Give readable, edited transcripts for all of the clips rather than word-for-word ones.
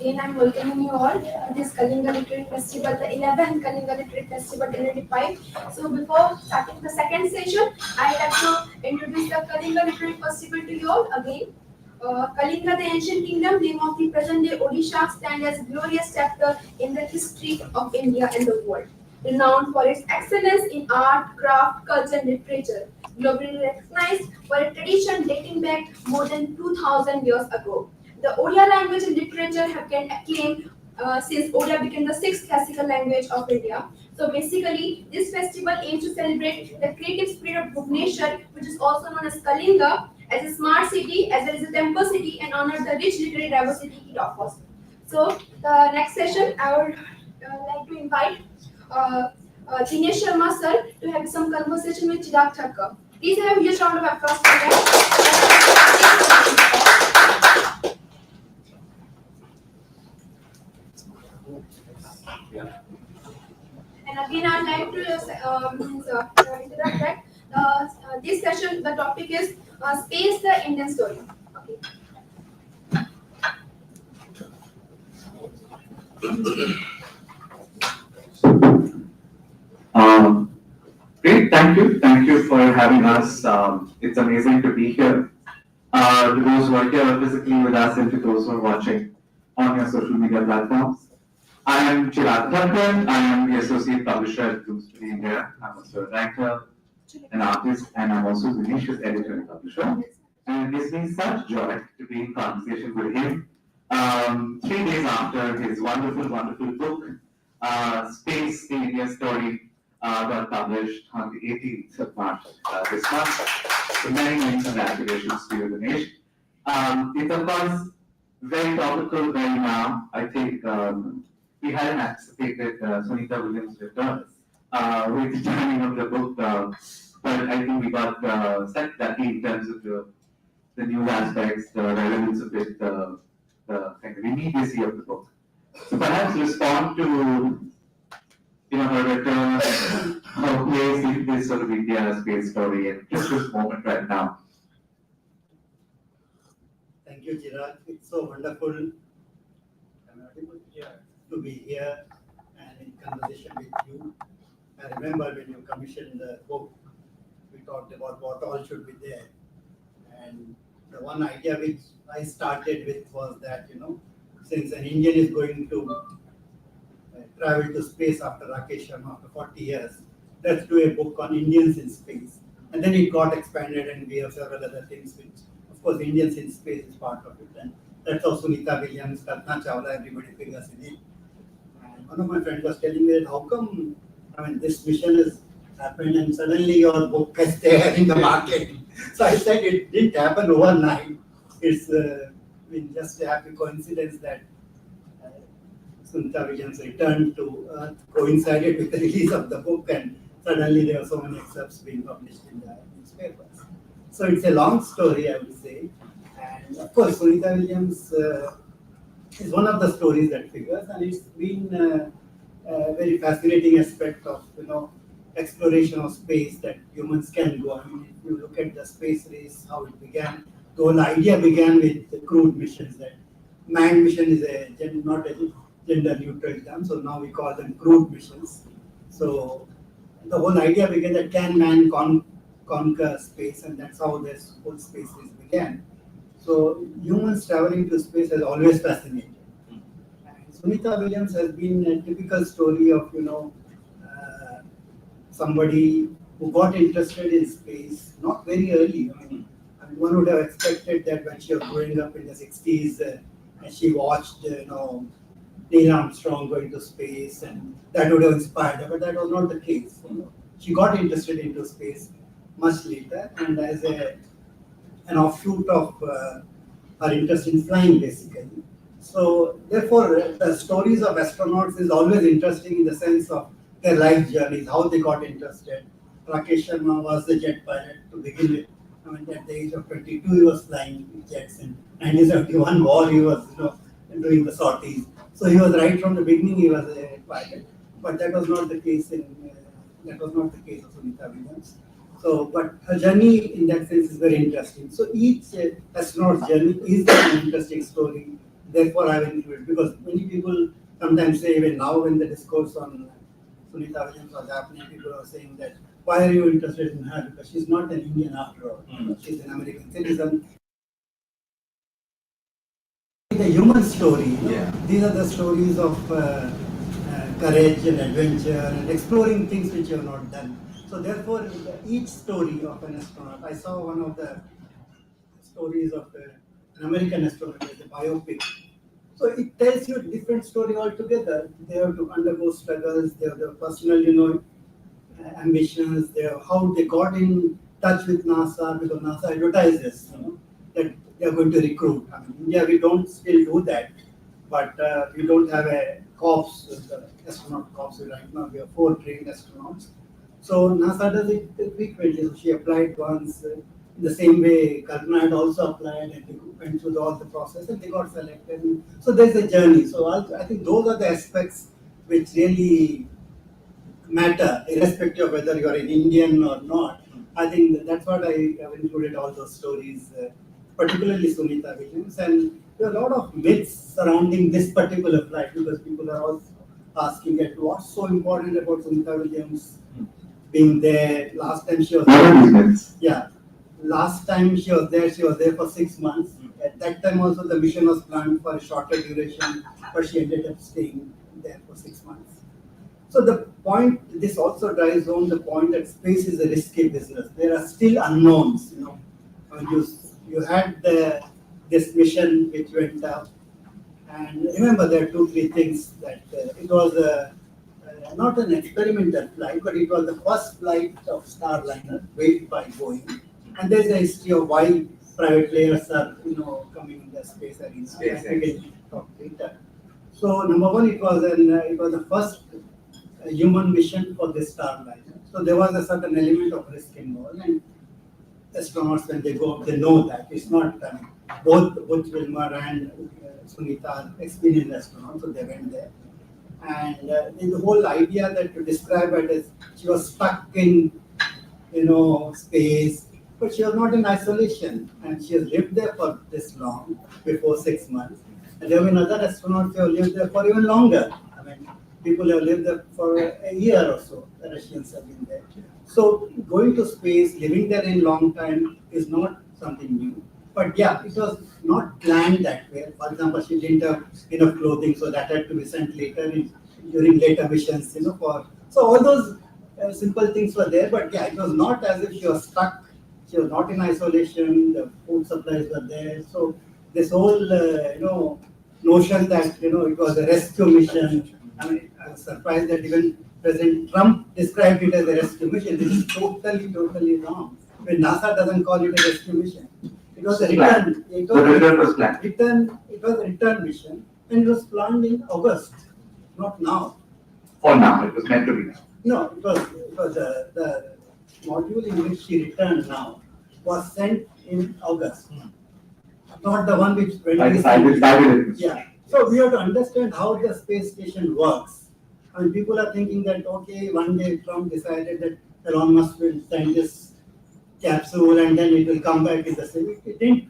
again I'm welcoming you all to this Kalinga Literary Festival, the 11th Kalinga Literary Festival 2025. So before starting the second session, I'd like to introduce the Kalinga Literary Festival to you all again. Kalinga, the ancient kingdom, name of the present-day Odisha, stands as a glorious chapter in the history of India and the world. Renowned for its excellence in art, craft, culture, and literature, globally recognized for a tradition dating back more than 2,000 years ago. The Odia language and literature have gained acclaim since Odia became the sixth classical language of India. So basically, this festival aims to celebrate the creative spirit of Bhubaneswar, which is also known as Kalinga, as a smart city, as well as a temple city, and honor the rich literary diversity it offers. So the next session, I would like to invite uh, Dinesh Sharma sir to have some conversation with Chirag Thakkar. Please have a huge round of applause for them. And again, I'd like to interrupt that. This session, the topic is Space, the Indian Story. Okay. Great, thank you for having us. It's amazing to be here. To those who are here physically with us and to those who are watching on your social media platforms. I am Chirag Thakkar. I am the associate publisher at Bloomsbury India. I'm also a writer, an artist, and I'm also Vinicius editor and publisher. And it gives me such joy to be in conversation with him 3 days after his wonderful book, Space, the India Story, got published on the 18th of March this month. So many congratulations to you, Dinesh. It's of course very topical right now. I think we hadn't anticipated Sunita Williams' return with the timing of the book, but I think we got set lucky in terms of the news aspects, the relevance of it, the kind of immediacy of the book. So perhaps respond to her return, her place in this sort of India space story, and just this moment right now. Thank you, Chirag. It's so wonderful to be here and in conversation with you. I remember when you commissioned the book, we talked about what all should be there. And the one idea which I started with was that, since an Indian is going to travel to space after Rakesh Sharma after 40 years, let's do a book on Indians in space. And then it got expanded and we have several other things which, of course, Indians in space is part of it. And that's how Sunita Williams, Kalpana Chawla, everybody figures in it. And one of my friends was telling me that how come, this mission has happened and suddenly your book is there in the market. So I said it didn't happen overnight. It's been just a happy coincidence that Sunita Williams returned to Earth coincided with the release of the book, and suddenly there were so many excerpts being published in the newspapers. So it's a long story, I would say. And of course, Sunita Williams is one of the stories that figures, and it's been a very fascinating aspect of exploration of space that humans can go. I mean, if you look at the space race, how it began, the whole idea began with the crewed missions. That manned mission is not a gender neutral term, so now we call them crewed missions. So the whole idea began that can man conquer space, and that's how this whole space race began. So humans traveling to space has always fascinated. And Sunita Williams has been a typical story of somebody who got interested in space not very early. I mean, one would have expected that when she was growing up in the 60s and she watched Neil Armstrong going to space, and that would have inspired her, but that was not the case. She got interested into space much later, and as an offshoot of her interest in flying, basically. So, therefore, the stories of astronauts is always interesting in the sense of their life journeys, how they got interested. Rakesh Sharma was the jet pilot to begin with. At the age of 22, he was flying jets. In 1971 war, he was doing the sorties. So he was right from the beginning. He was a pilot, but that was not the case of Sunita Williams. So, but her journey in that sense is very interesting. So each astronaut's journey is an interesting story therefore I will include it, because many people sometimes say, even now when the discourse on Sunita Williams was happening, people are saying that why are you interested in her? Because she's not an Indian after all. She's an American citizen. The human story. Yeah. These are the stories of courage and adventure and exploring things which you have not done. So therefore, each story of an astronaut. I saw one of the stories of an American astronaut, the biopic. So it tells you a different story altogether. They have to undergo struggles. They have their personal, ambitions. They have how they got in touch with NASA, because NASA advertises, that they are going to recruit. I mean, India, we don't still do that, but we don't have a corps, the astronaut corps. Right now, we have 4 trained astronauts. So NASA does it frequently. So she applied once. In the same way, Kalpana had also applied, and they went through all the process and they got selected. So there's a journey. So I think those are the aspects which really matter, irrespective of whether you are an Indian or not. I think that's what I have included all those stories, particularly Sunita Williams. And there are a lot of myths surrounding this particular flight, because people are also asking that what's so important about Sunita Williams being there. Last time she was What are these myths? yeah. Last time she was there for 6 months. At that time also the mission was planned for a shorter duration, but she ended up staying there for 6 months. So the point, this also drives home the point that space is a risky business. There are still unknowns, When you had this mission which went up, and remember there are 2, 3 things that it was not an experimental flight, but it was the first flight of Starliner built by Boeing. And there's a history of why private players are, coming in the space arena. Space I will talk later. So number one, it was the first human mission for this Starliner. So there was a certain element of risk involved, and astronauts when they go up, they know that it's not. Both Wilmer and Sunita are experienced astronauts, so they went there. And the whole idea that to describe it as she was stuck in, space, but she was not in isolation, and she has lived there for this long, before 6 months. And there have been other astronauts who have lived there for even longer. I mean, people have lived there for a year or so. The Russians have been there. So going to space, living there in long time is not something new. But yeah, it was not planned that way. For example, she didn't have enough clothing, so that had to be sent later during later missions. For so all those simple things were there. But yeah, it was not as if she was stuck. She was not in isolation. The food supplies were there. So this whole notion that it was a rescue mission. I mean, I was surprised that even President Trump described it as a rescue mission. This is totally wrong. When NASA doesn't call it a rescue mission. It was a return. The return was planned. It was a return mission, and it was planned in August, not now. For now, it was meant to be now. No, it was the module in which she returned now was sent in August, not the one which went. I decided. Yeah. So we have to understand how the space station works. I mean, people are thinking that okay, one day Trump decided that Elon Musk will send this capsule and then it will come back in the same. It didn't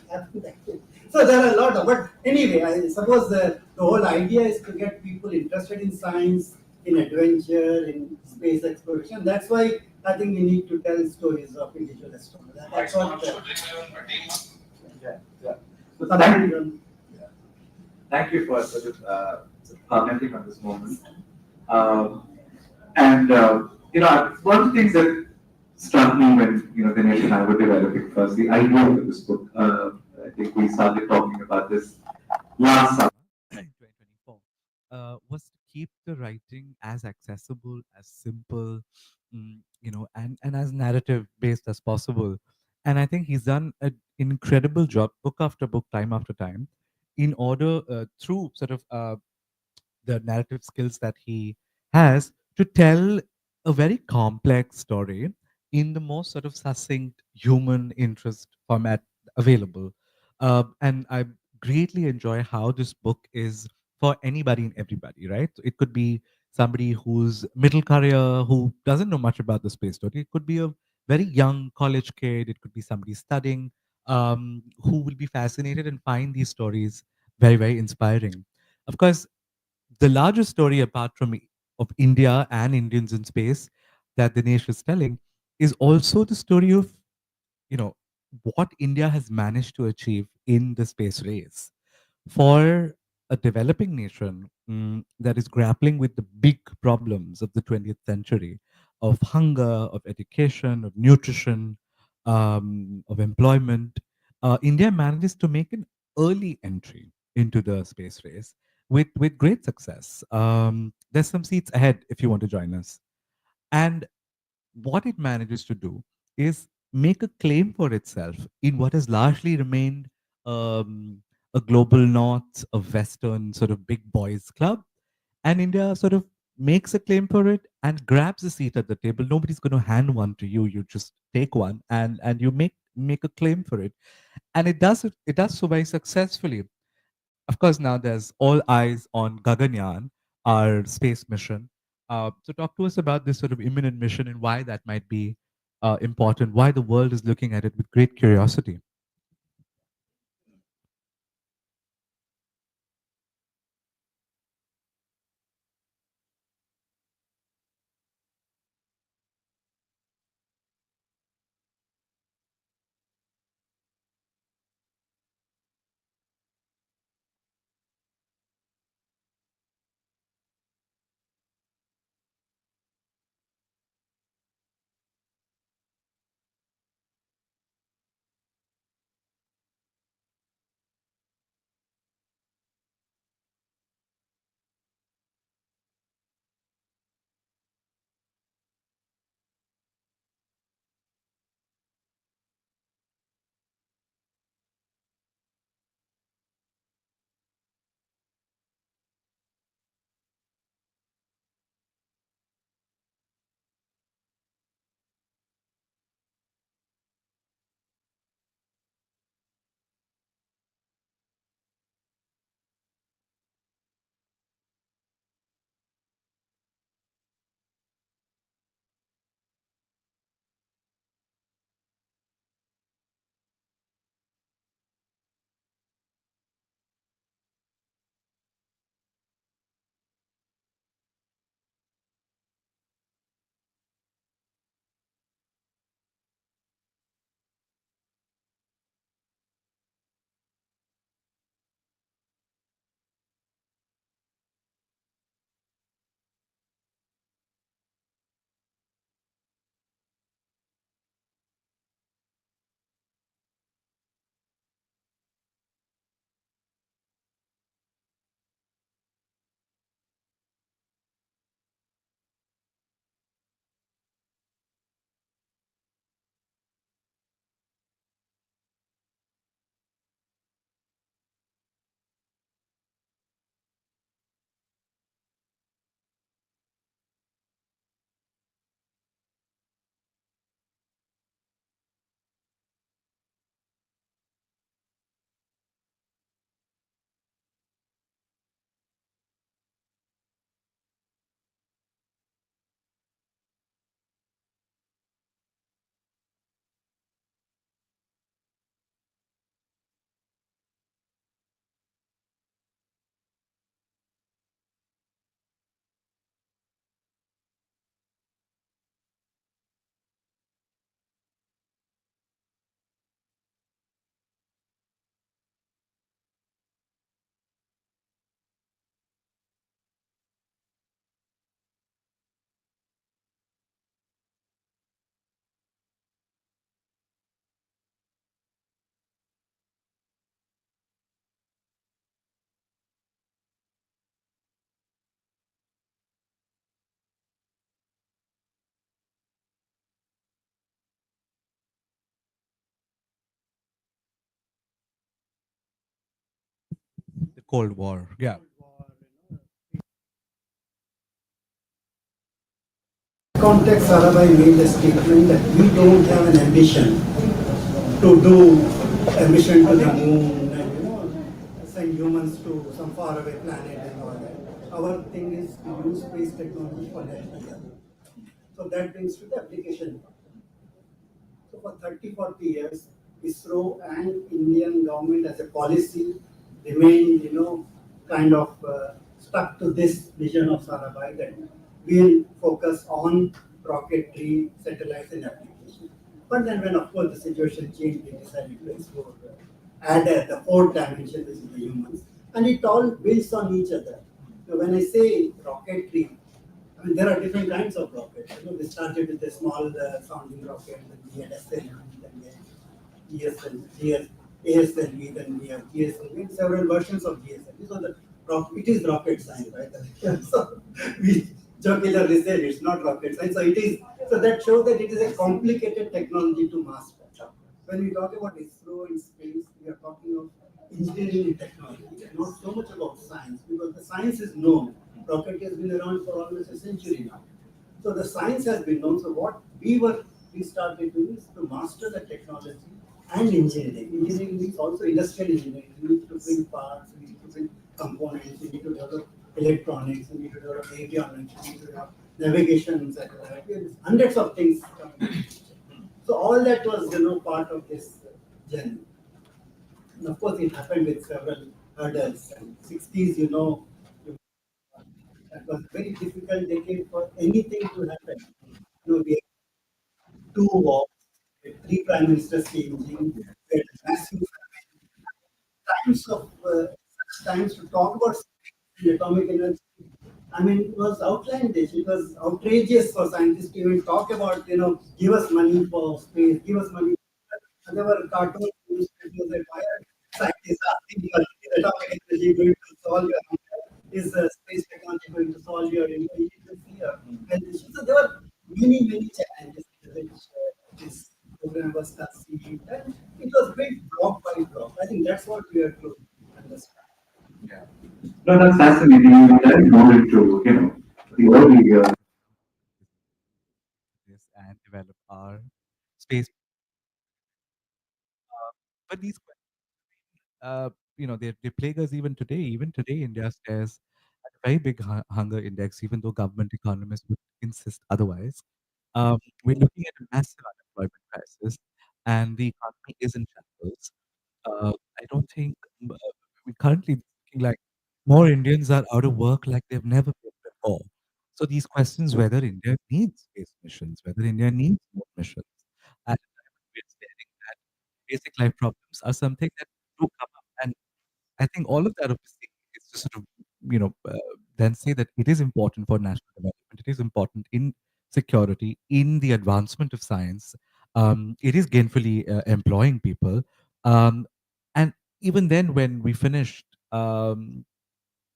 happen that way. So there are a lot of, but anyway, I suppose the whole idea is to get people interested in science, in adventure, in space exploration. That's why I think we need to tell stories of individual astronomers. That's what. Yeah. So thank you for sort of commenting on this moment. One of the things that struck me when Dinesh and I were developing first the idea of this book. I think we started talking about this last summer. 2024 was to keep the writing as accessible, as simple, and as narrative based as possible. And I think he's done an incredible job, book after book, time after time, in order through sort of the narrative skills that he has to tell a very complex story in the most sort of succinct human interest format available. And I greatly enjoy how this book is for anybody and everybody, right? So it could be somebody who's middle career, who doesn't know much about the space story. It could be a very young college kid. It could be somebody studying, who will be fascinated and find these stories very, very inspiring. Of course, the larger story apart from of India and Indians in space that Dinesh is telling is also the story of, you know, what India has managed to achieve in the space race. For a developing nation that is grappling with the big problems of the 20th century, of hunger, of education, of nutrition, of employment, India manages to make an early entry into the space race with great success. There's some seats ahead if you want to join us. And what it manages to do is make a claim for itself in what has largely remained a global north, a Western sort of big boys club. And India sort of makes a claim for it and grabs a seat at the table. Nobody's going to hand one to you. You just take one and you make a claim for it. And it does so very successfully. Of course, now there's all eyes on Gaganyaan, our space mission. So, talk to us about this sort of imminent mission and why that might be important, why the world is looking at it with great curiosity. The Cold War. Yeah. Context, Sarabhai made a statement that we don't have an ambition to do a mission to the moon and send humans to some faraway planet and all that. Our thing is to use space technology for national development. So that brings to the application. So for 30, 40 years, ISRO and Indian government as a policy, remain, kind of stuck to this vision of Sarabhai that we'll focus on rocketry, satellites, and application. But then, when of course the situation changed, we decided to explore, add the fourth dimension, which is the humans, and it all builds on each other. So when I say rocketry, I mean, there are different kinds of rockets. We started with a small sounding rocket, then we had SLV, then we had ASLV, then we have GSLV, several versions of GSLV. So it is rocket science, right? So we jokingly said it's not rocket science. So it is. So that shows that it is a complicated technology to master. When we talk about ISRO in space, we are talking of engineering and technology, and not so much about science, because the science is known. Rocket has been around for almost a century now. So the science has been known. So what we started doing is to master the technology and engineering. Engineering means also industrial engineering. We need to build parts, we need to build components, we need to develop electronics, we need to develop avionics, we need to develop navigation satellite. There's hundreds of things coming. So all that was, part of this journey. And of course, it happened with several hurdles. And 60s, that was very difficult decade for anything to happen. We had two wars, we had three prime ministers changing, we had massive times of such times to talk about atomic energy. I mean, it was outlandish. It was outrageous for scientists to even talk about, give us money for space, give us money. And there were cartoons newspapers that why are scientists asking for is atomic energy going to solve your hunger? Is space technology going to solve your health issues? So there were many, many challenges which this program was conceived, and it was built block by block. I think that's what we are to understand. Yeah. No, that's fascinating. We dive more into, the early years. This and develop our space. But these they plague us even today. Even today, India stares at a very big hunger index, even though government economists would insist otherwise. We're looking at a massive unemployment crisis, and the economy is in shambles. I don't think we currently looking like more Indians are out of work like they've never been before. So these questions whether India needs space missions, whether India needs more missions, at a time when we're staring at basic life problems are something that do come up. And I think all of that obviously is to sort of, then say that it is important for national development. It is important in security, in the advancement of science. It is gainfully employing people. Um, and even then, when we finished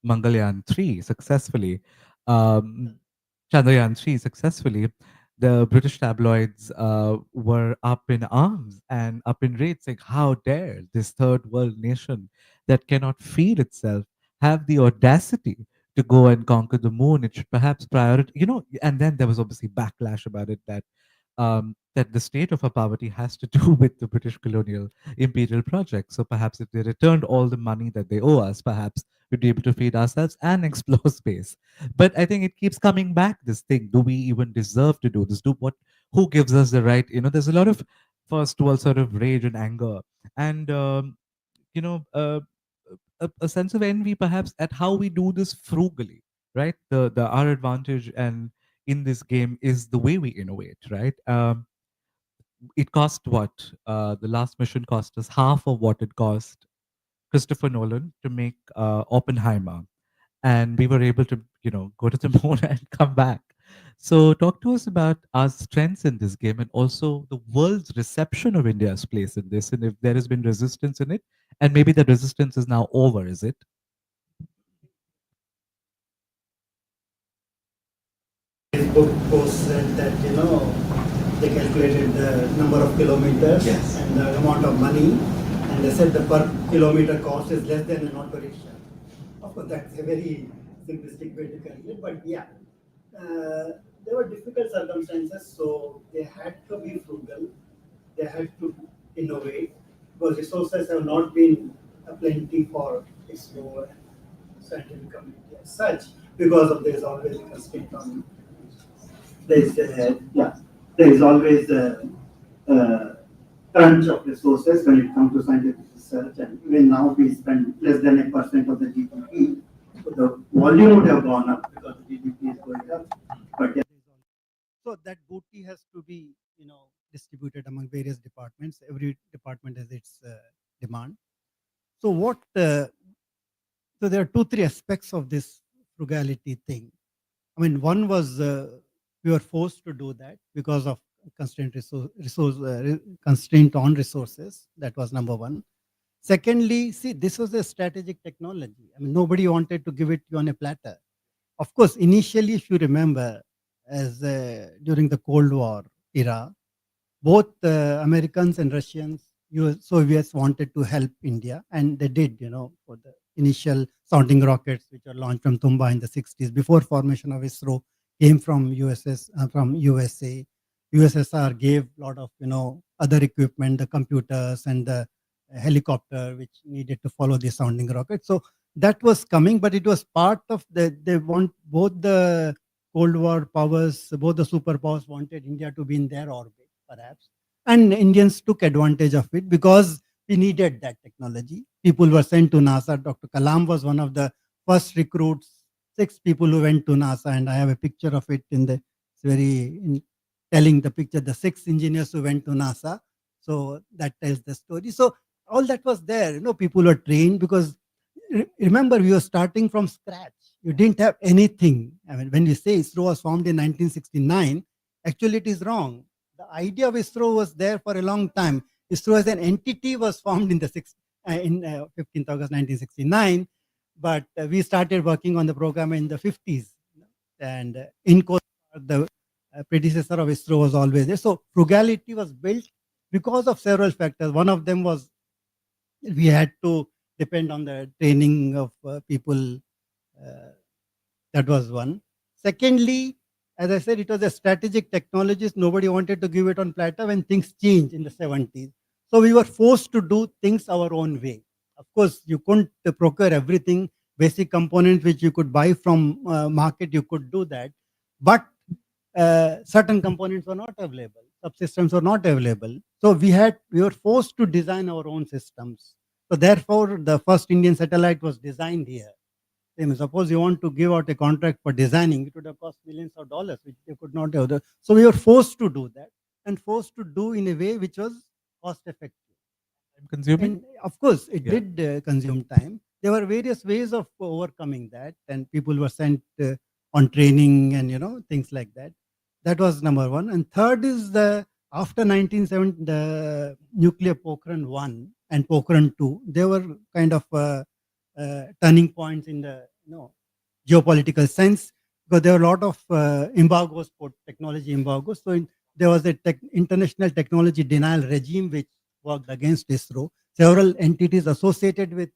Mangalyaan 3 successfully, um, Chandrayaan 3 successfully, the British tabloids were up in arms and up in rage, saying, how dare this third world nation that cannot feed itself have the audacity to go and conquer the moon? It should perhaps prioritize, and then there was obviously backlash about it that the state of our poverty has to do with the British colonial imperial project. So perhaps if they returned all the money that they owe us, perhaps we'd be able to feed ourselves and explore space. But I think it keeps coming back, this thing. Do we even deserve to do this? Who gives us the right? There's a lot of first world sort of rage and anger. And you know, a sense of envy perhaps at how we do this frugally, right? The our advantage and in this game is the way we innovate, right? It cost what? The last mission cost us half of what it cost Christopher Nolan to make Oppenheimer, and we were able to, go to the moon and come back. So, talk to us about our strengths in this game and also the world's reception of India's place in this, and if there has been resistance in it, and maybe the resistance is now over, is it? Facebook post said that they calculated the number of kilometers Yes. and the amount of money, and they said the per kilometer cost is less than an auto rickshaw. Of course, that's a very simplistic way to calculate, but yeah, there were difficult circumstances, so they had to be frugal, they had to innovate because resources have not been plenty for explore and scientific community as such because of there's always a constraint on there is always crunch of resources when it comes to scientific research, and even now we spend less than a percent of the GDP. So the volume would have gone up because the GDP is going up. But yeah, so that booty has to be, distributed among various departments. Every department has its demand. So what? So there are two, three aspects of this frugality thing. I mean, one was we were forced to do that because of constraint on resources. That was number one. Secondly, see, this was a strategic technology. I mean, nobody wanted to give it you on a platter. Of course, initially, if you remember, as during the Cold War era, both Americans and Russians, Soviets wanted to help India, and they did, for the initial sounding rockets which were launched from Tumba in the 60s before formation of ISRO came from from USA. USSR gave a lot of, other equipment, the computers and the helicopter which needed to follow the sounding rocket. So that was coming, but it was part of they want both the Cold War powers, both the superpowers wanted India to be in their orbit perhaps. And Indians took advantage of it because we needed that technology. People were sent to NASA. Dr. Kalam was one of the first recruits, 6 people who went to NASA, and I have a picture of it it's very telling the picture, the 6 engineers who went to NASA. So that tells the story. So all that was there. People were trained because remember, we were starting from scratch. You didn't have anything. I mean, when we say ISRO was formed in 1969, actually it is wrong. The idea of ISRO was there for a long time. ISRO as an entity was formed in 15th August 1969, but we started working on the program in the 50s. And in course, the predecessor of ISRO was always there. So frugality was built because of several factors. One of them was we had to depend on the training of people. That was one. Secondly, as I said, it was a strategic technologies. Nobody wanted to give it on platter when things changed in the 70s. So we were forced to do things our own way. Of course, you couldn't procure everything, basic components which you could buy from market, you could do that. But certain components were not available. Subsystems were not available. So we were forced to design our own systems. So therefore, the first Indian satellite was designed here. Suppose you want to give out a contract for designing, it would have cost millions of dollars, which they could not have. So we were forced to do that and forced to do in a way which was cost effective. Time consuming? And of course, it Yeah. did consume time. There were various ways of overcoming that, and people were sent on training and things like that. That was number one. And third is after 1970, the nuclear Pokhran 1 and Pokhran 2, they were kind of turning points in the geopolitical sense, because there were a lot of embargoes, technology embargoes. So there was a international technology denial regime which worked against ISRO. Several entities associated with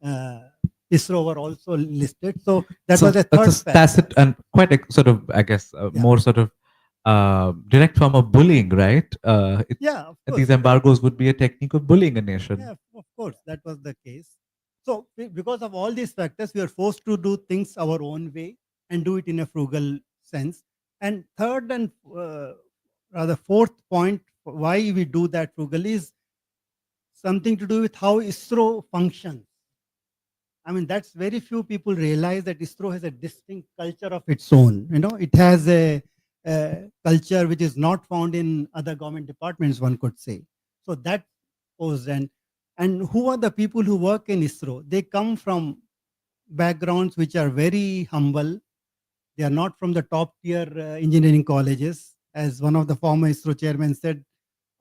ISRO were also listed. So that was a third it's a tacit and quite a sort of, I guess, more sort of direct form of bullying, right? Yeah, of course. These embargoes would be a technique of bullying a nation. Yeah, of course, that was the case. So because of all these factors, we are forced to do things our own way and do it in a frugal sense. And third and rather fourth point, why we do that frugally is something to do with how ISRO functions. I mean, that's very few people realize that ISRO has a distinct culture of its own. It has a culture which is not found in other government departments, one could say. So that goes and who are the people who work in ISRO? They come from backgrounds which are very humble. They are not from the top tier engineering colleges. As one of the former ISRO chairmen said,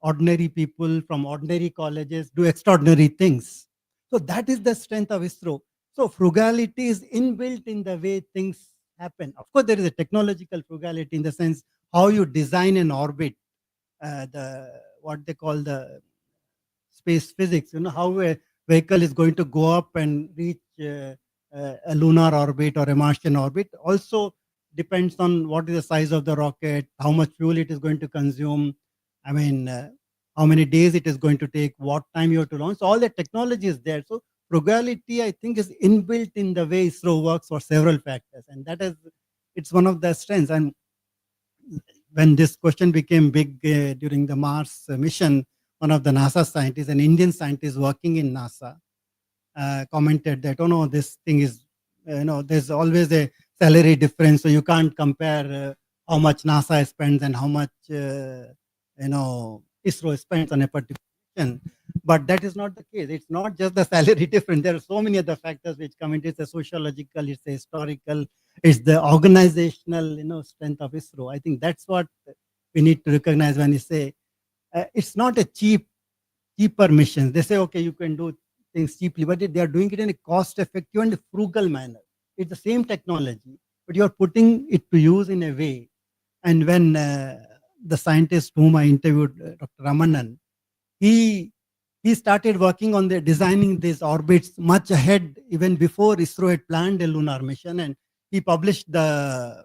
ordinary people from ordinary colleges do extraordinary things. So that is the strength of ISRO. So frugality is inbuilt in the way things happen. Of course, there is a technological frugality in the sense how you design an orbit, what they call the space physics, how a vehicle is going to go up and reach a lunar orbit or a Martian orbit also depends on what is the size of the rocket, how much fuel it is going to consume. I mean, how many days it is going to take, what time you have to launch. So all the technology is there. So frugality, I think, is inbuilt in the way ISRO works for several factors. And it's one of the strengths. And when this question became big during the Mars mission, one of the NASA scientists, an Indian scientist working in NASA, commented that, oh no, this thing is, there's always a salary difference, so you can't compare how much NASA spends and how much, ISRO spends on a particular mission. But that is not the case. It's not just the salary difference. There are so many other factors which come into it. It's a sociological, it's a historical, it's the organizational, strength of ISRO. I think that's what we need to recognize when you say it's not a cheaper mission. They say, okay, you can do things cheaply, but they are doing it in a cost-effective and frugal manner. It's the same technology, but you are putting it to use in a way. And when the scientist whom I interviewed, Dr. Ramanan, he started working on the designing these orbits much ahead, even before ISRO had planned a lunar mission, and he published in a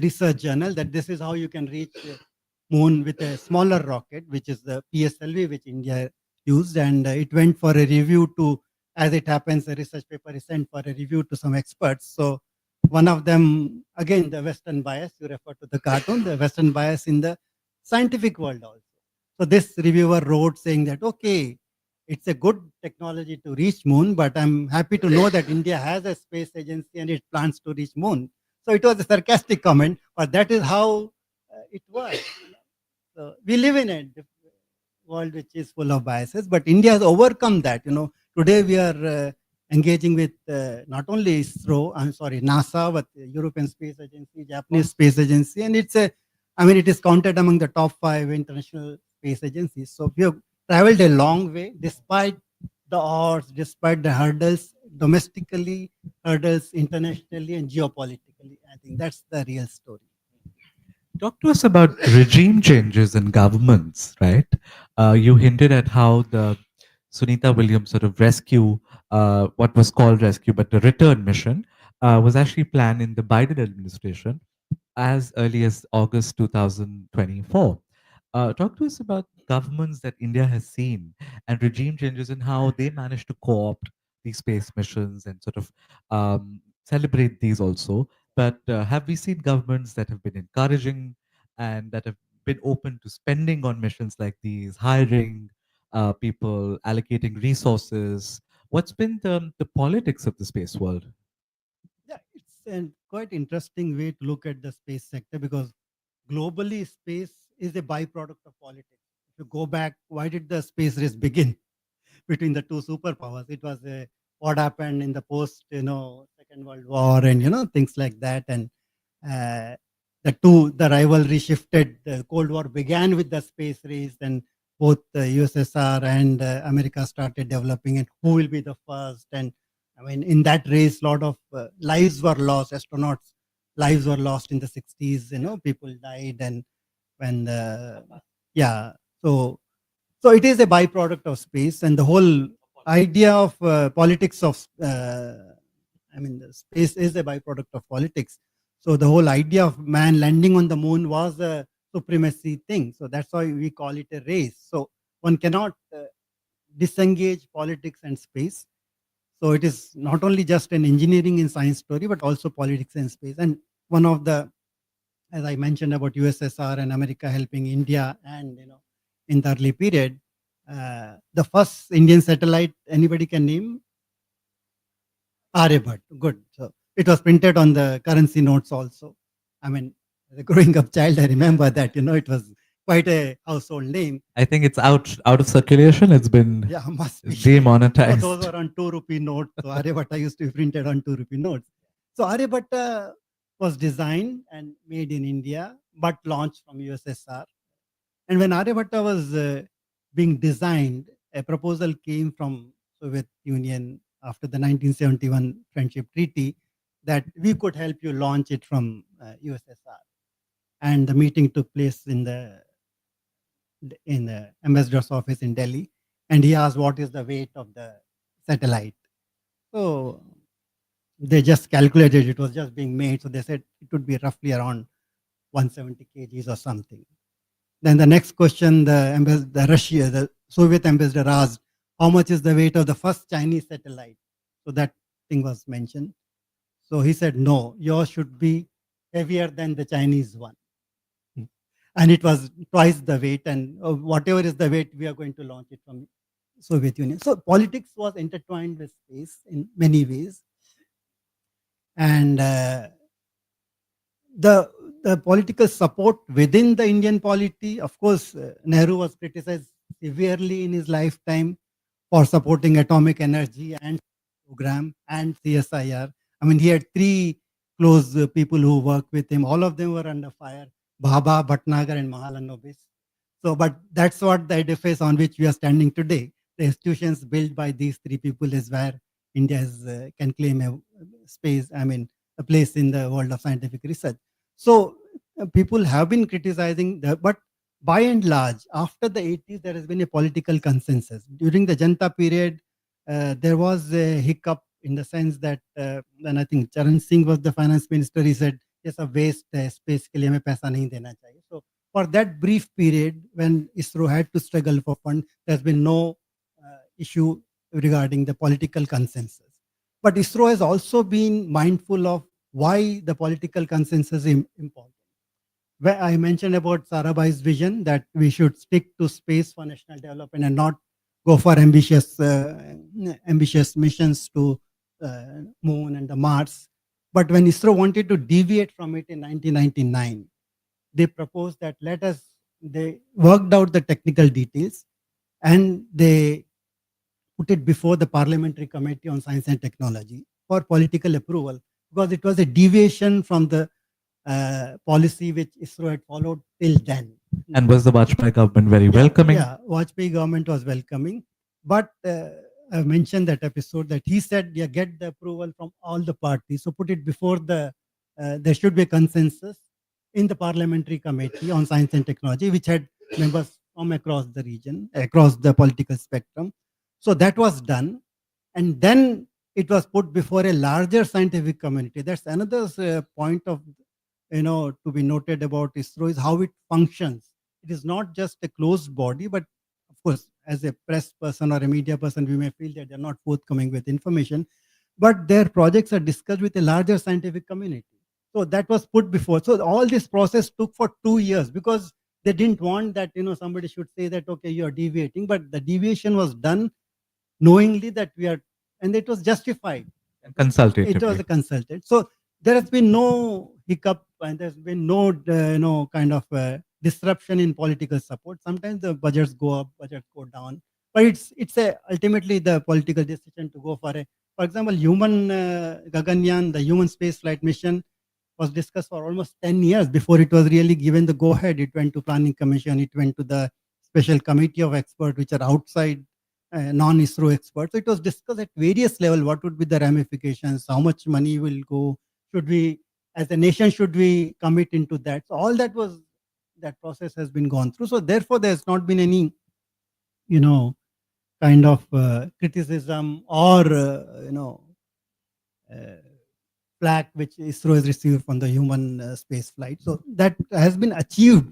research journal that this is how you can reach moon with a smaller rocket, which is the PSLV, which India used, and it went for a review to, as it happens, a research paper is sent for a review to some experts. So one of them, again, the Western bias, you refer to the cartoon, the Western bias in the scientific world also. So this reviewer wrote saying that, okay, it's a good technology to reach moon, but I'm happy to know that India has a space agency and it plans to reach moon. So it was a sarcastic comment, but that is how it was. So we live in a world which is full of biases, but India has overcome that. Today we are engaging with not only NASA, but the European Space Agency, Japanese Space Agency, and it is counted among the top 5 international space agencies. So we have traveled a long way, despite the odds, despite the hurdles, domestically, hurdles internationally, and geopolitically. I think that's the real story. Talk to us about regime changes in governments, right? You hinted at how the Sunita Williams sort of rescue, what was called rescue, but the return mission, was actually planned in the Biden administration as early as August 2024. Talk to us about governments that India has seen and regime changes and how they managed to co-opt these space missions and sort of celebrate these also. But have we seen governments that have been encouraging and that have been open to spending on missions like these, hiring people, allocating resources? What's been the politics of the space world? Yeah, it's a quite interesting way to look at the space sector, because globally, space is a byproduct of politics. If you go back, why did the space race begin between the two superpowers? It was what happened in the post, Second World War, and things like that. And uh, the rivalry shifted. The Cold War began with the space race, and both the USSR and America started developing, and who will be the first. And I mean, in that race, a lot of lives were lost. Astronauts' lives were lost in the 60s. People died, and when yeah, so it is a byproduct of space, and the whole idea of politics of the space is a byproduct of politics. So the whole idea of man landing on the moon was a supremacy thing. So that's why we call it a race. So one cannot disengage politics and space. So it is not only just an engineering and science story, but also politics and space. And one of the, as I mentioned about USSR and America helping India, and in the early period, the first Indian satellite anybody can name? Aryabhat. Good. So it was printed on the currency notes also. I mean, as a growing up child, I remember that it was quite a household name. I think it's out of circulation. It's been Must be. demonetized. So those were on 2 rupee notes. So Aryabhatta used to be printed on 2 rupee notes. So Aryabhatta was designed and made in India, but launched from USSR. And when Aryabhatta was being designed, a proposal came from Soviet Union after the 1971 Friendship Treaty that we could help you launch it from USSR. And the meeting took place in the ambassador's office in Delhi. And he asked, what is the weight of the satellite? So they just calculated, it was just being made. So they said it would be roughly around 170 kgs or something. Then the next question, the Soviet ambassador asked, how much is the weight of the first Chinese satellite? So that thing was mentioned. So he said, no, yours should be heavier than the Chinese one. and it was twice the weight, and whatever is the weight, we are going to launch it from Soviet Union. So politics was intertwined with space in many ways, and the political support within the Indian polity, of course, Nehru was criticized severely in his lifetime for supporting atomic energy and program and CSIR. I mean, he had three close people who worked with him. All of them were under fire: Bhabha, Bhatnagar, and Mahalanobis. So, but that's what the edifice on which we are standing today. The institutions built by these three people is where India can claim a space. I mean, a place in the world of scientific research. So, people have been criticizing but by and large, after the 80s, there has been a political consensus. During the Janta period, there was a hiccup in the sense that, and I think Charan Singh was the finance minister, he said, it's a waste, space ke liye hame paisa nahi dena chahiye. So for that brief period, when ISRO had to struggle for fund, there's been no issue regarding the political consensus. But ISRO has also been mindful of why the political consensus is important. Where I mentioned about Sarabhai's vision that we should stick to space for national development and not go for ambitious missions to moon and the Mars. But when ISRO wanted to deviate from it in 1999, they proposed that they worked out the technical details and they put it before the Parliamentary Committee on Science and Technology for political approval, because it was a deviation from the policy which ISRO had followed till then. And was the Vajpayee government very welcoming? Yeah, Vajpayee government was welcoming. But I mentioned that episode that he said, yeah, get the approval from all the parties. So put it before there should be a consensus in the Parliamentary Committee on Science and Technology, which had members from across the region, across the political spectrum. So that was done. And then it was put before a larger scientific community. That's another point of, to be noted about ISRO is how it functions. It is not just a closed body, but of course, as a press person or a media person, we may feel that they're not forthcoming with information, but their projects are discussed with a larger scientific community. So that was put before. So all this process took for 2 years because they didn't want that, somebody should say that, okay, you're deviating, but the deviation was done knowingly that and it was justified. Consultatively. It was a consulted. So there has been no hiccup and there's been no, kind of disruption in political support. Sometimes the budgets go up, budgets go down, but it's ultimately the political decision to go for example, human Gaganyaan, the human space flight mission was discussed for almost 10 years before it was really given the go ahead. It went to planning commission, it went to the special committee of experts, which are outside non-ISRO experts. So it was discussed at various levels. What would be the ramifications? How much money will go? Should we, as a nation, should we commit into that? So all that process has been gone through. So therefore, there's not been any, kind of criticism or, flack which ISRO has received from the human space flight. So that has been achieved,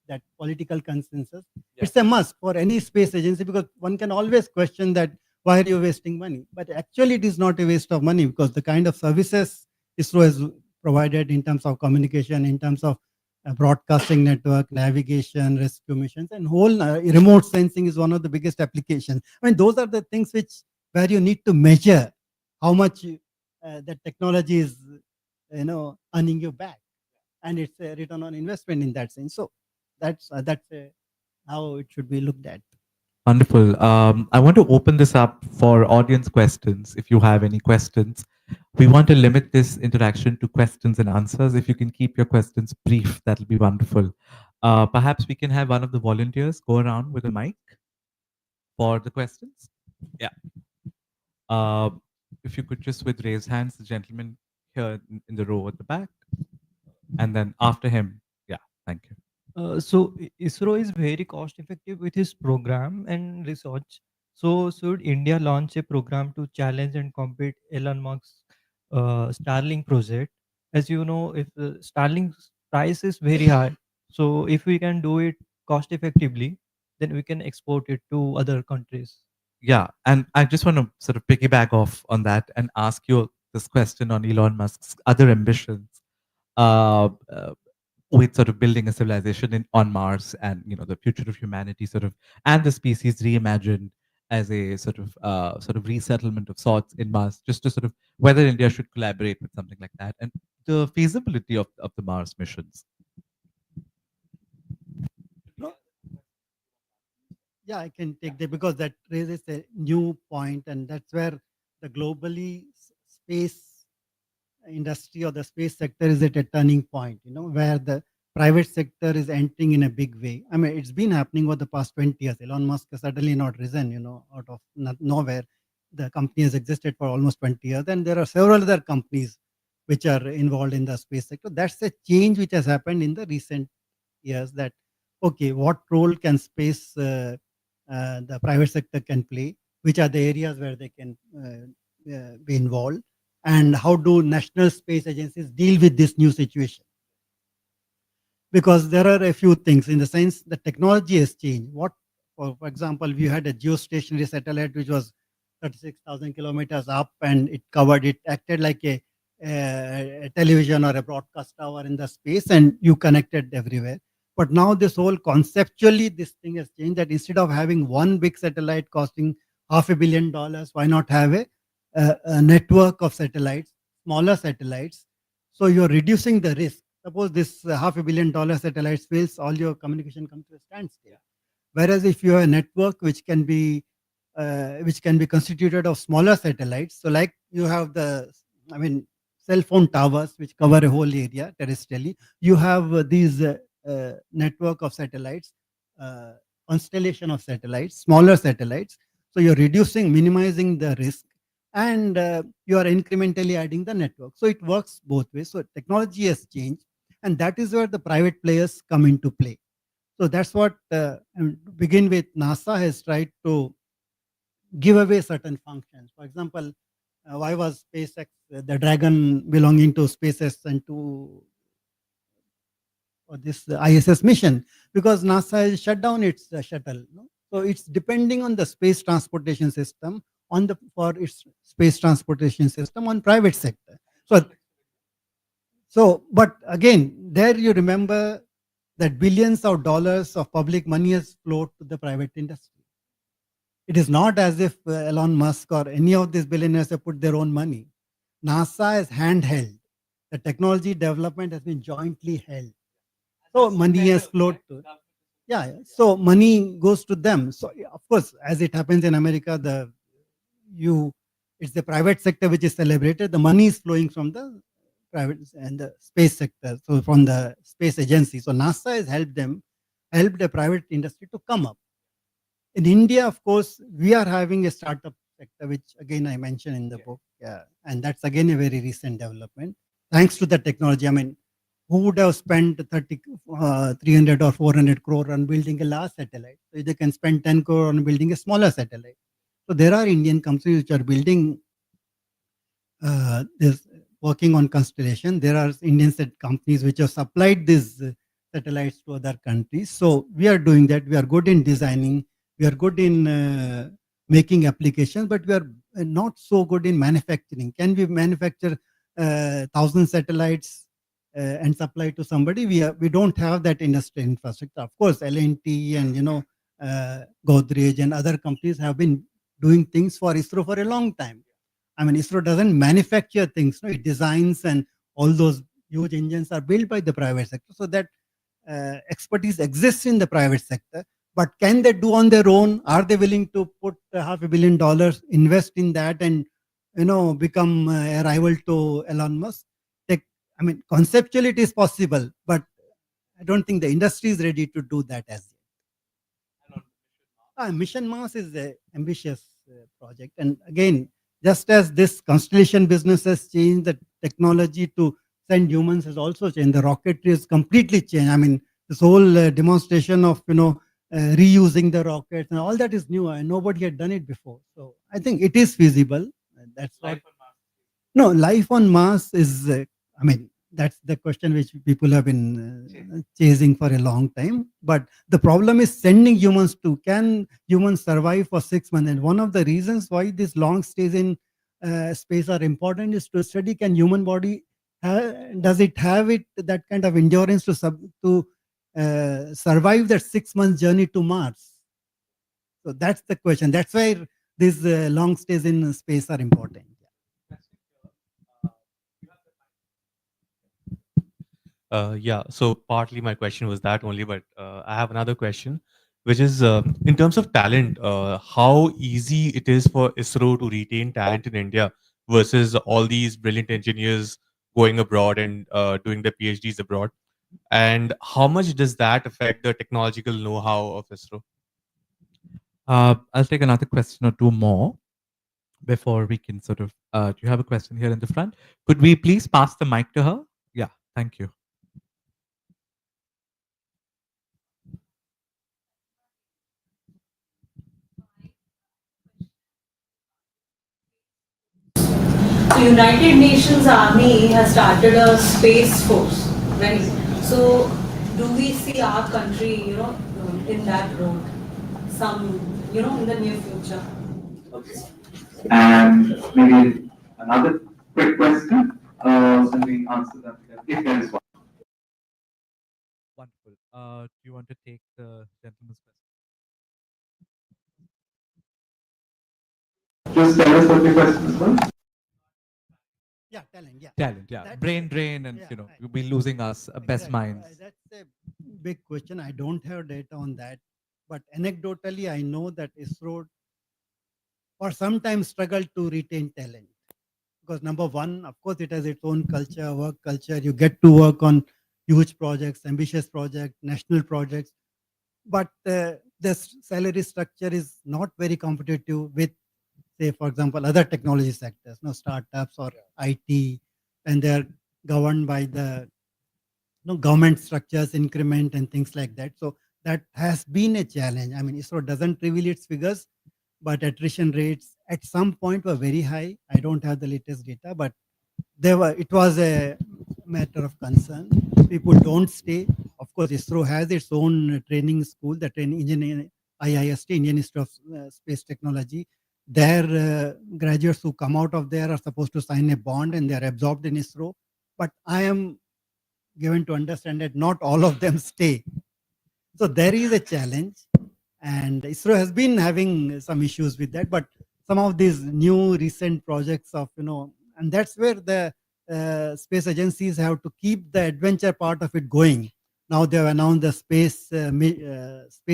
that political consensus. Yeah. It's a must for any space agency because one can always question that, why are you wasting money? But actually, it is not a waste of money because the kind of services ISRO has provided in terms of communication, in terms of broadcasting network, navigation, rescue missions, and whole remote sensing is one of the biggest applications. I mean, those are the things where you need to measure how much that technology is, earning you back, and it's a return on investment in that sense. So that's how it should be looked at. Wonderful. I want to open this up for audience questions. If you have any questions, we want to limit this interaction to questions and answers. If you can keep your questions brief, that'll be wonderful. Perhaps we can have one of the volunteers go around with a mic for the questions. Yeah. If you could just with raised hands, the gentleman here in the row at the back, and then after him. Yeah, thank you. So ISRO is very cost effective with his program and research. So should India launch a program to challenge and compete Elon Musk's Starlink project? As you know, if Starlink's price is very high, so if we can do it cost effectively, then we can export it to other countries. Yeah, and I just want to sort of piggyback off on that and ask you this question on Elon Musk's other ambitions. with sort of building a civilization on Mars, and the future of humanity sort of, and the species reimagined as a sort of resettlement of sorts in Mars, just to sort of whether India should collaborate with something like that, and the feasibility of the Mars missions. No, yeah, I can take that because that raises a new point, and that's where the globally space industry or the space sector is at a turning point, where the private sector is entering in a big way. I mean, it's been happening over the past 20 years. Elon Musk has suddenly not risen, out of nowhere. The company has existed for almost 20 years, and there are several other companies which are involved in the space sector. That's a change which has happened in the recent years, that, okay, what role can space the private sector can play, which are the areas where they can be involved, and how do national space agencies deal with this new situation? Because there are a few things, in the sense the technology has changed. For example, we had a geostationary satellite which was 36,000 kilometers up, and it acted like a television or a broadcast tower in the space, and you connected everywhere. But now this whole conceptually, this thing has changed, that instead of having one big satellite costing $500 million, why not have a network of satellites, smaller satellites? So you're reducing the risk. Suppose this $500 million satellite fails, all your communication comes to a standstill. Whereas if you have a network which can be constituted of smaller satellites, so like you have cell phone towers which cover a whole area terrestrially, you have these network of satellites, constellation of satellites, smaller satellites. So you're minimizing the risk, and you are incrementally adding the network. So it works both ways. So technology has changed, and that is where the private players come into play. So that's what, begin with, NASA has tried to give away certain functions. For example, why was SpaceX, the Dragon belonging to SpaceX and to this ISS mission? Because NASA has shut down its shuttle. So it's depending on the space transportation system, for its space transportation system on private sector. But again, there you remember that billions of dollars of public money has flowed to the private industry. It is not as if Elon Musk or any of these billionaires have put their own money. NASA is handheld. The technology development has been jointly held. So money has flowed to. Yeah, so money goes to them. So of course, as it happens in America, it's the private sector which is celebrated. The money is flowing from the private and the space sector, so from the space agency. So NASA has helped the private industry to come up. In India, of course, we are having a startup sector, which again I mentioned in the book. Yeah, and that's again a very recent development. Thanks to the technology, I mean, who would have spent 300 or 400 crore on building a large satellite? So they can spend 10 crore on building a smaller satellite. So there are Indian companies which are building this, working on constellation. There are Indian companies which have supplied these satellites to other countries. So we are doing that. We are good in designing. We are good in making applications, but we are not so good in manufacturing. Can we manufacture 1,000 satellites and supply to somebody? We don't have that industrial infrastructure. Of course, L&T and Godrej and other companies have been doing things for ISRO for a long time. I mean, ISRO doesn't manufacture things. No? It designs, and all those huge engines are built by the private sector. So that expertise exists in the private sector. But can they do on their own? Are they willing to put $500 million, invest in that, and become a rival to Elon Musk? I mean, conceptually it is possible, but I don't think the industry is ready to do that as yet. Mission Mars is an ambitious project, and again, just as this constellation business has changed, the technology to send humans has also changed. The rocketry has completely changed. I mean, this whole demonstration of reusing the rockets and all that is new, and nobody had done it before. So I think it is feasible. That's what. No, life on Mars is. I mean, that's the question which people have been chasing for a long time. But the problem is sending humans to. Can humans survive for 6 months? And one of the reasons why these long stays in space are important is to study, can human body does it have that kind of endurance to survive that 6 month journey to Mars? So that's the question. That's why these long stays in space are important. Yeah, so partly my question was that only, but I have another question, which is in terms of talent, how easy it is for ISRO to retain talent in India versus all these brilliant engineers going abroad and doing their PhDs abroad, and how much does that affect the technological know-how of ISRO? I'll take another question or two more before we can sort of. Do you have a question here in the front? Could we please pass the mic to her? Yeah, thank you. So United Nations Army has started a space force, right? So do we see our country, in that road, in the near future? And maybe another quick question, so we answer that if there is one. Wonderful. Do you want to take the gentleman's question? Just tell us what the question was. Yeah, talent. Yeah. Talent, yeah. That's- Brain drain, and yeah, you know, right. we'll be losing us best Exactly. minds. That's a big question. I don't have data on that, but anecdotally, I know that ISRO or sometimes struggle to retain talent because number one, of course, it has its own culture, work culture. You get to work on huge projects, ambitious projects, national projects, but the salary structure is not very competitive with, say, for example, other technology sectors, startups or IT, and they're governed by the government structures, increment, and things like that. So that has been a challenge. I mean, ISRO doesn't reveal its figures, but attrition rates at some point were very high. I don't have the latest data, but it was a matter of concern. People don't stay. Of course, ISRO has its own training school, the training engineering IIST, Indian Institute of Space Technology. Their graduates who come out of there are supposed to sign a bond and they are absorbed in ISRO. But I am given to understand that not all of them stay. So there is a challenge, and ISRO has been having some issues with that. But some of these new recent projects of and that's where the space agencies have to keep the adventure part of it going. Now they have announced the space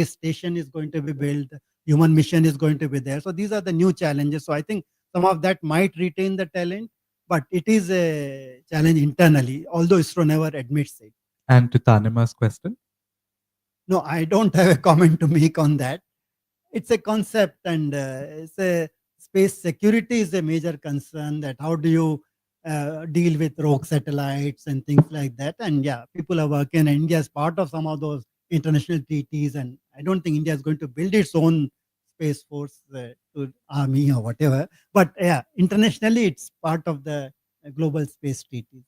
station is going to be built, human mission is going to be there. So these are the new challenges. So I think some of that might retain the talent, but it is a challenge internally, although ISRO never admits it. And to Tanima's question? No, I don't have a comment to make on that. It's a concept, and it's a space security is a major concern. That how do you deal with rogue satellites and things like that? And yeah, people are working. India is part of some of those international treaties, and I don't think India is going to build its own space force to army or whatever. But yeah, internationally, it's part of the global space treaties.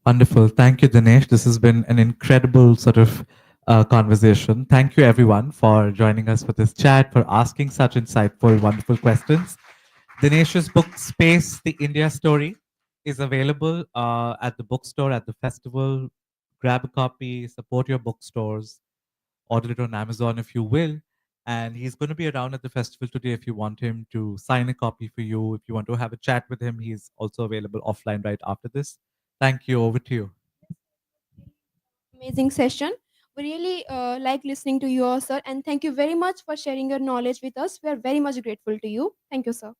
Wonderful. Thank you, Dinesh. This has been an incredible sort of conversation. Thank you, everyone, for joining us for this chat, for asking such insightful, wonderful questions. Dinesh's book, Space, The India Story, is available at the bookstore, at the festival. Grab a copy, support your bookstores, order it on Amazon if you will. And he's going to be around at the festival today if you want him to sign a copy for you. If you want to have a chat with him, he's also available offline right after this. Thank you. Over to you. Amazing session. We really like listening to you, sir, and thank you very much for sharing your knowledge with us. We are very much grateful to you. Thank you, sir.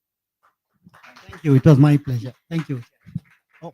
Thank you. It was my pleasure. Thank you. Oh.